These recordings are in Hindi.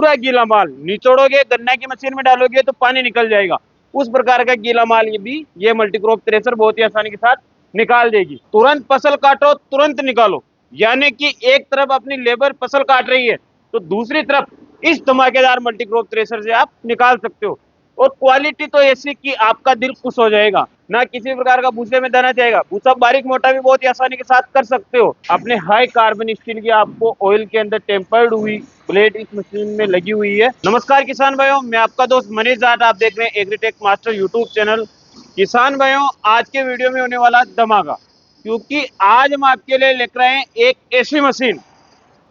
पूरा गीला माल निचोड़ोगे, गन्ना की मशीन में डालोगे तो पानी निकल जाएगा। उस प्रकार का गीला माल ये मल्टीक्रॉप थ्रेशर बहुत ही आसानी के साथ निकाल देगी। तुरंत फसल काटो, तुरंत निकालो, यानी कि एक तरफ अपनी लेबर फसल काट रही है तो दूसरी तरफ इस धमाकेदार मल्टीक्रॉप थ्रेशर से आप निकाल सकते हो। और क्वालिटी तो ऐसी कि आपका दिल खुश हो जाएगा। ना किसी प्रकार का भूसे में दाना जाएगा, भूसा बारीक मोटा भी बहुत ही आसानी के साथ कर सकते हो। अपने हाई कार्बन स्टील की आपको ऑयल के अंदर टेम्पर्ड हुई ब्लेड इस मशीन में लगी हुई है। नमस्कार किसान भाइयों, मैं आपका दोस्त मनीष जाट, आप देख रहे हैं एग्रीटेक मास्टर यूट्यूब चैनल। किसान भाइयों, आज के वीडियो में होने वाला धमाका, क्योंकि आज हम आपके लिए लेकर आए हैं एक ऐसी मशीन,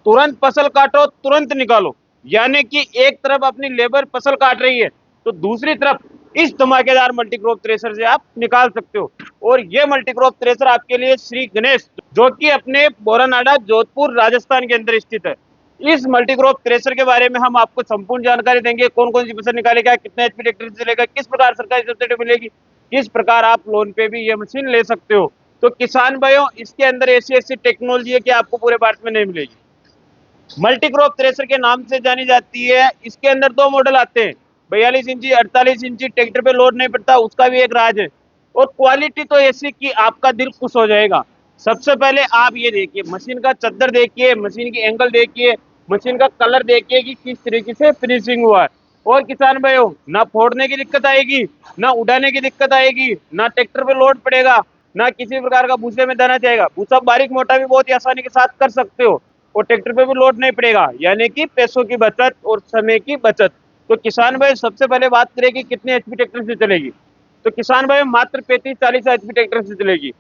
तुरंत फसल काटो तुरंत निकालो, यानी कि एक तरफ अपनी लेबर फसल काट रही है तो दूसरी तरफ इस धमाकेदार मल्टीक्रॉप थ्रेशर से आप निकाल सकते हो। और ये मल्टीक्रॉप थ्रेशर आपके लिए श्री गणेश, जो कि अपने बोरानाडा जोधपुर राजस्थान के अंदर स्थित है। इस मल्टीक्रॉप थ्रेशर के बारे में हम आपको संपूर्ण जानकारी देंगे। कौन कौन सी फसल निकालेगा, कितना एचपी ट्रैक्टर से चलेगा, किस प्रकार सरकारी सब्सिडी मिलेगी, किस प्रकार आप लोन पे भी ये मशीन ले सकते हो। तो किसान भाइयों, इसके अंदर ऐसी ऐसी टेक्नोलॉजी है कि आपको पूरे भारत में नहीं मिलेगी। मल्टीक्रॉप थ्रेशर के नाम से जानी जाती है। इसके अंदर दो मॉडल आते हैं, 42 इंची 48 इंची। ट्रैक्टर पे लोड नहीं पड़ता, उसका भी एक राज है। और क्वालिटी तो ऐसी कि आपका दिल खुश हो जाएगा। सबसे पहले आप ये देखिए, मशीन का चद्दर देखिए, मशीन की एंगल देखिए, मशीन का कलर देखिए कि किस तरीके से फिनिशिंग हुआ है। और किसान भाइयों, ना फोड़ने की दिक्कत आएगी, ना उड़ाने की दिक्कत आएगी, ना ट्रैक्टर पे लोड पड़ेगा, ना किसी प्रकार का भूसे में दाना जाएगा। भूसा बारीक मोटा भी बहुत ही आसानी के साथ कर सकते हो और ट्रैक्टर पे भी लोड नहीं पड़ेगा, यानी कि पैसों की बचत और समय की बचत। तो किसान भाई, सबसे पहले बात करें कि कितने एचपी ट्रैक्टर से चलेगी। तो किसान भाई, मात्र 35-40 एचपी ट्रैक्टर से चलेगी,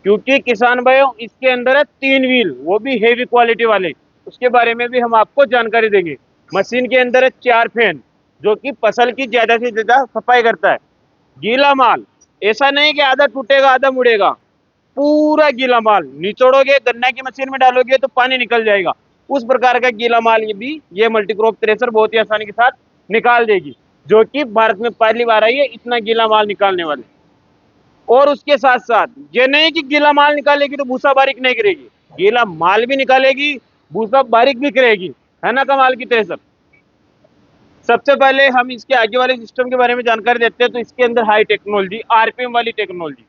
क्योंकि किसान भाइयों इसके अंदर है 3 व्हील, वो भी हेवी क्वालिटी वाले। उसके बारे में भी हम आपको जानकारी देंगे। मशीन के अंदर है 4 फैन, जो कि फसल की ज्यादा से ज्यादा सफाई करता है। गीला माल, ऐसा नहीं कि आधा टूटेगा आधा मुड़ेगा, पूरा गीला माल निचोड़ोगे, गन्ना की मशीन में डालोगे तो पानी निकल जाएगा। उस प्रकार का गीला माल ये मल्टीक्रॉप थ्रेशर बहुत ही आसानी के साथ निकाल देगी, जो कि भारत में पहली बार आई है इतना गीला माल निकालने वाले। और उसके साथ साथ ये नहीं कि गीला माल निकालेगी तो भूसा बारीक नहीं करेगी, गीला माल भी निकालेगी, भूसा बारीक भी करेगी। है ना कमाल की थ्रेशर। सबसे पहले हम इसके आगे वाले सिस्टम के बारे में जानकारी देते हैं। तो इसके अंदर हाई टेक्नोलॉजी, आरपीएम वाली टेक्नोलॉजी,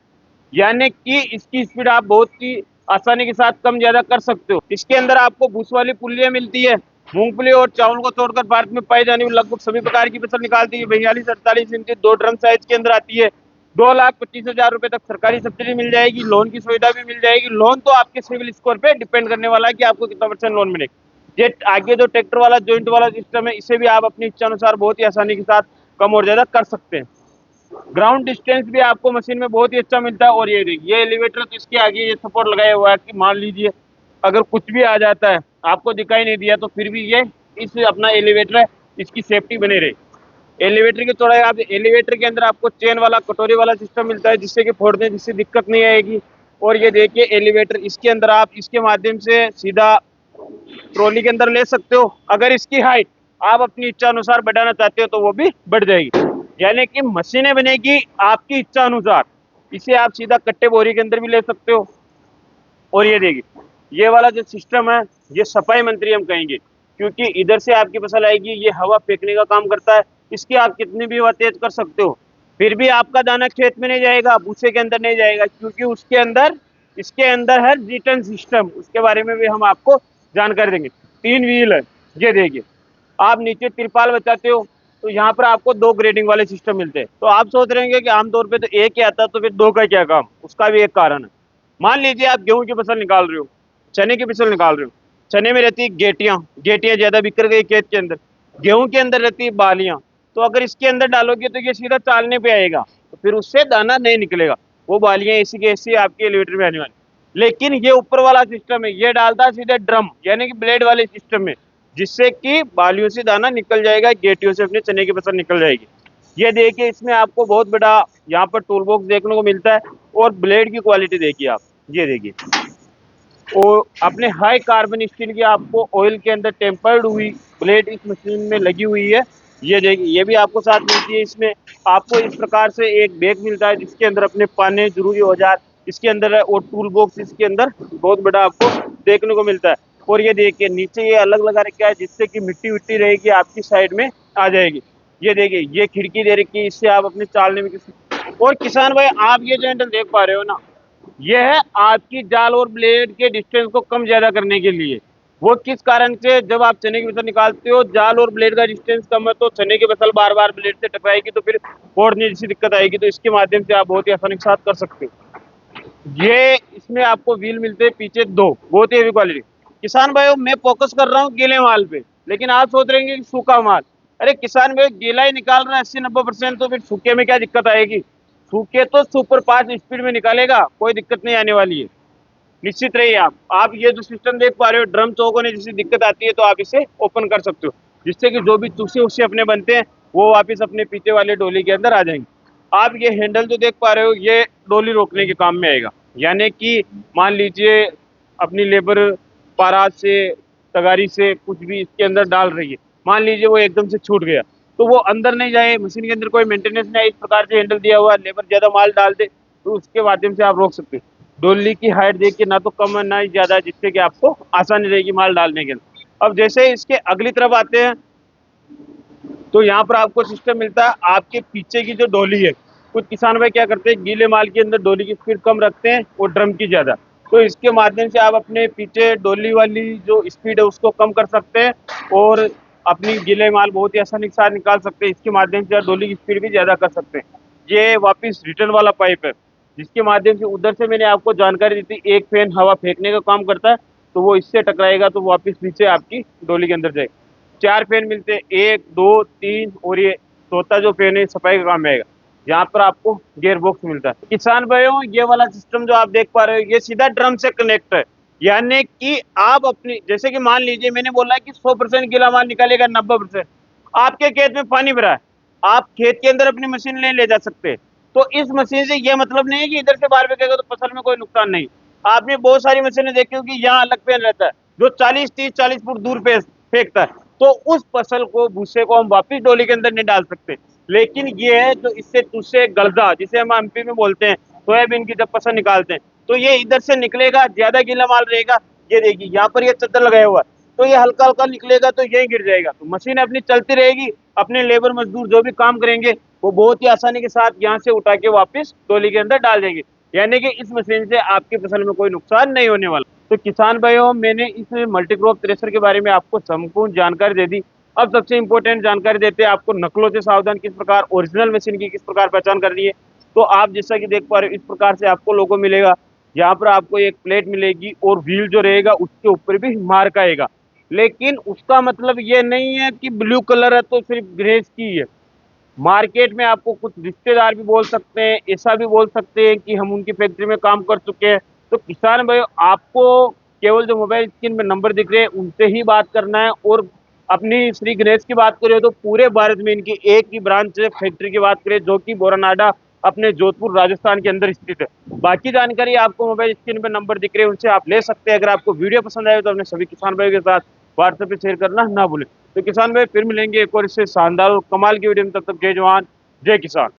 यानी कि इसकी स्पीड आप बहुत ही आसानी के साथ कम ज्यादा कर सकते हो। इसके अंदर आपको भूस वाली पुल्लियां मिलती है। मूंगफली और चावल को छोड़कर भारत में पाई जाने वाली लगभग सभी प्रकार की फसल निकालती है। 42-48 इंच 2 ड्रम साइज के अंदर आती है। 2,25,000 रुपए तक सरकारी सब्सिडी मिल जाएगी, लोन की सुविधा भी मिल जाएगी। लोन तो आपके सिविल स्कोर पे डिपेंड करने वाला है कि आपको कितना % लोन मिलेगा। ये आगे जो ट्रैक्टर वाला जॉइंट वाला सिस्टम है, इसे भी आप अपनी इच्छा अनुसार बहुत ही आसानी के साथ कम और ज्यादा कर सकते हैं। ग्राउंड डिस्टेंस भी आपको मशीन में बहुत ही अच्छा मिलता है। और ये एलिवेटर, तो इसके आगे ये सपोर्ट लगाया हुआ है कि मान लीजिए अगर कुछ भी आ जाता है, आपको दिखाई नहीं दिया, तो फिर भी ये इस अपना एलिवेटर है, इसकी सेफ्टी बने रहे। एलिवेटर की चौड़ाई, आप एलिवेटर के अंदर आपको चेन वाला कटोरी वाला सिस्टम मिलता है, जिससे कि फोड़ने जिससे दिक्कत नहीं आएगी। और ये देखिए एलिवेटर, इसके अंदर आप इसके माध्यम से सीधा ट्रॉली के अंदर ले सकते हो। अगर इसकी हाइट आप अपनी इच्छा अनुसार बढ़ाना चाहते हो तो वो भी बढ़ जाएगी, यानी कि मशीनें बनेगी आपकी इच्छा अनुसार। इसे आप सीधा कट्टे बोरी के अंदर भी ले सकते हो। और ये देखिए, ये वाला जो सिस्टम है, ये सफाई मंत्री हम कहेंगे, क्योंकि इधर से आपकी फसल आएगी, ये हवा फेंकने का काम करता है। इसकी आप कितनी भी हवा तेज कर सकते हो, फिर भी आपका दाना खेत में नहीं जाएगा, भूसे के अंदर नहीं जाएगा, क्योंकि इसके अंदर है रिटर्न सिस्टम। उसके बारे में भी हम आपको जानकारी देंगे। 3 व्हील है, ये देखिए। आप नीचे तिरपाल बचाते हो तो यहाँ पर आपको 2 ग्रेडिंग वाले सिस्टम मिलते हैं। तो आप सोच रहे होंगे कि आमतौर पे तो एक ही आता है, तो फिर 2 का क्या काम। उसका भी एक कारण है। मान लीजिए आप गेहूं की फसल निकाल रहे हो, चने की फसल निकाल रहे हो। चने में रहती है गेटियां, गेटियां ज्यादा बिखर गई खेत के अंदर। गेहूं के अंदर रहती है बालियां। तो अगर इसके अंदर डालोगे तो ये सीधा चालने पे आएगा, तो फिर उससे दाना नहीं निकलेगा। वो बालियां ऐसी की ऐसी आपके एलिवेटर में आने वाली। लेकिन ये ऊपर वाला सिस्टम है, ये डालता है सीधे ड्रम, यानी कि ब्लेड वाले सिस्टम में, जिससे कि बालियों से दाना निकल जाएगा, गेटियों से अपने चने की फसल निकल जाएगी। ये देखिए, इसमें आपको बहुत बड़ा यहाँ पर टूल बॉक्स देखने को मिलता है। और ब्लेड की क्वालिटी देखिए आप, ये देखिए। और अपने हाई कार्बन स्टील की आपको ऑयल के अंदर टेम्पर्ड हुई ब्लेड इस मशीन में लगी हुई है। ये देखिए, ये भी आपको साथ मिलती है। इसमें आपको इस प्रकार से एक बैग मिलता है, जिसके अंदर अपने पाने जरूरी औजार इसके अंदर है, और टूल बॉक्स इसके अंदर बहुत बड़ा आपको देखने को मिलता है। और ये देखिए नीचे ये अलग लगा रखा है जिससे कि मिट्टी विट्टी रहेगी आपकी साइड में आ जाएगी। ये देखिए ये खिड़की दे रखी है, इससे आप अपने चालने में किसी। और किसान भाई आप ये जो हैंडल देख पा रहे हो ना, ये है आपकी जाल और ब्लेड के डिस्टेंस को कम ज्यादा करने के लिए। वो किस कारण से, जब आप चने की फसल निकालते हो जाल और ब्लेड का डिस्टेंस कम है तो चने की फसल बार बार ब्लेड से टकराएगी तो फिर फोड़ने जैसी दिक्कत आएगी, तो इसके माध्यम से आप बहुत ही आसानी के साथ कर सकते हो। ये इसमें आपको व्हील मिलते हैं पीछे दो, बहुत ही हेवी क्वालिटी। किसान भाइयों मैं फोकस कर रहा हूँ गीले माल पे, लेकिन आप सोच रहे हैं कि सूखा माल। अरे किसान भाई गीला ही निकाल रहे हैं 80-90%, तो फिर सूखे में क्या दिक्कत आएगी। सूखे तो सुपर फास्ट स्पीड में निकालेगा, कोई दिक्कत नहीं आने वाली है। निश्चित रहिए आप ये जो सिस्टम देख पा रहे हो ड्रम चौक होने जैसी दिक्कत आती है तो आप इसे ओपन कर सकते हो, जिससे कि जो भी चूसे उससे अपने बनते हैं वो वापस अपने पीछे वाले डोली के अंदर आ जाएंगे। आप ये हैंडल जो देख पा रहे हो ये डोली रोकने के काम में आएगा। यानी कि मान लीजिए अपनी लेबर पारात से तगारी से कुछ भी इसके अंदर डाल रही है, मान लीजिए वो एकदम से छूट गया तो वो अंदर नहीं जाए, मशीन के अंदर कोई मेंटेनेंस नहीं आए, इस प्रकार से हैंडल दिया हुआ, लेबर ज्यादा माल डाल दे तो उसके माध्यम से आप रोक सकते हो। डोली की हाइट देखिए ना तो कम है ना ही ज्यादा, जिससे कि आपको आसानी रहेगी माल डालने के लिए। अब जैसे इसके अगली तरफ आते हैं तो यहाँ पर आपको सिस्टम मिलता है आपके पीछे की जो डोली है। कुछ किसान भाई क्या करते हैं गीले माल के अंदर डोली की स्पीड कम रखते हैं और ड्रम की ज्यादा, तो इसके माध्यम से आप अपने पीछे डोली वाली जो स्पीड है उसको कम कर सकते हैं और अपनी गीले माल बहुत ही आसानी के साथ निकाल सकते हैं। इसके माध्यम से आप डोली की स्पीड भी ज्यादा कर सकते हैं। ये वापिस रिटर्न वाला पाइप है जिसके माध्यम से उधर से मैंने आपको जानकारी दी थी, एक फैन हवा फेंकने का काम करता है, तो वो इससे टकराएगा तो वापिस नीचे आपकी डोली के अंदर जाएगा। 4 फैन मिलते हैं, 1 2 3 और ये चौथा जो फैन है सफाई का काम आएगा। यहाँ पर आपको गियर बॉक्स मिलता है। किसान भाइयों ये वाला सिस्टम जो आप देख पा रहे हो ये सीधा ड्रम से कनेक्ट है। यानी कि आप अपनी, जैसे कि मान लीजिए मैंने बोला कि 100% गीला माल निकालेगा 90%, आपके खेत में पानी भरा है, आप खेत के अंदर अपनी मशीन ले जा सकते हैं। तो इस मशीन से ये मतलब नहीं है कि इधर से बाहर फेंकेगा तो फसल में कोई नुकसान नहीं। आपने बहुत सारी मशीनें देखी होगी यहाँ अलग पेन रहता है जो 40-30-40 फुट दूर पे फेंकता है, तो उस फसल को भूसे को हम वापिस डोली के अंदर नहीं डाल सकते। लेकिन ये है जो इससे तुझसे गलदा, जिसे हम एमपी में बोलते हैं सोयाबीन की जब फसल निकालते हैं, तो ये इधर से निकलेगा, ज्यादा गीला माल रहेगा। ये देखिए यहाँ पर ये चद्दर लगाया हुआ है तो ये हल्का हल्का निकलेगा तो यही गिर जाएगा, तो मशीन अपनी चलती रहेगी। अपने लेबर मजदूर जो भी काम करेंगे वो बहुत ही आसानी के साथ यहाँ से उठा के वापस डोली के अंदर डाल देंगे। यानी कि इस मशीन से आपकी फसल में कोई नुकसान नहीं होने वाला। तो किसान भाइयों मैंने इस मल्टीक्रॉप थ्रेशर के बारे में आपको संपूर्ण जानकारी दे दी। अब सबसे इंपॉर्टेंट जानकारी देते हैं आपको नकलों से सावधान किस प्रकार, ओरिजिनल मशीन की किस प्रकार पहचान करनी है। तो आप जैसा कि देख पा रहे हो इस प्रकार से आपको लोगो मिलेगा। यहाँ पर आपको एक प्लेट मिलेगी और व्हील जो रहेगा उसके ऊपर भी मार्क आएगा, लेकिन उसका मतलब ये नहीं है कि ब्लू कलर है तो सिर्फ ग्रेस की है। मार्केट में आपको कुछ रिश्तेदार भी बोल सकते हैं, ऐसा भी बोल सकते हैं कि हम उनकी फैक्ट्री में काम कर चुके हैं। तो किसान भाई आपको केवल जो मोबाइल स्क्रीन में नंबर दिख रहे हैं उनसे ही बात करना है। और अपनी श्री गणेश की बात करें तो पूरे भारत में इनकी एक ही ब्रांच है, फैक्ट्री की बात करें जो कि बोरानाडा अपने जोधपुर राजस्थान के अंदर स्थित है। बाकी जानकारी आपको मोबाइल स्क्रीन पर नंबर दिख रहे हैं उनसे आप ले सकते हैं। अगर आपको वीडियो पसंद आए तो अपने सभी किसान भाइयों के साथ व्हाट्सएप पे शेयर करना ना भूलें। तो किसान भाई फिर मिलेंगे एक और इससे शानदार और कमाल की वीडियो में, तब तक जय जवान जय किसान।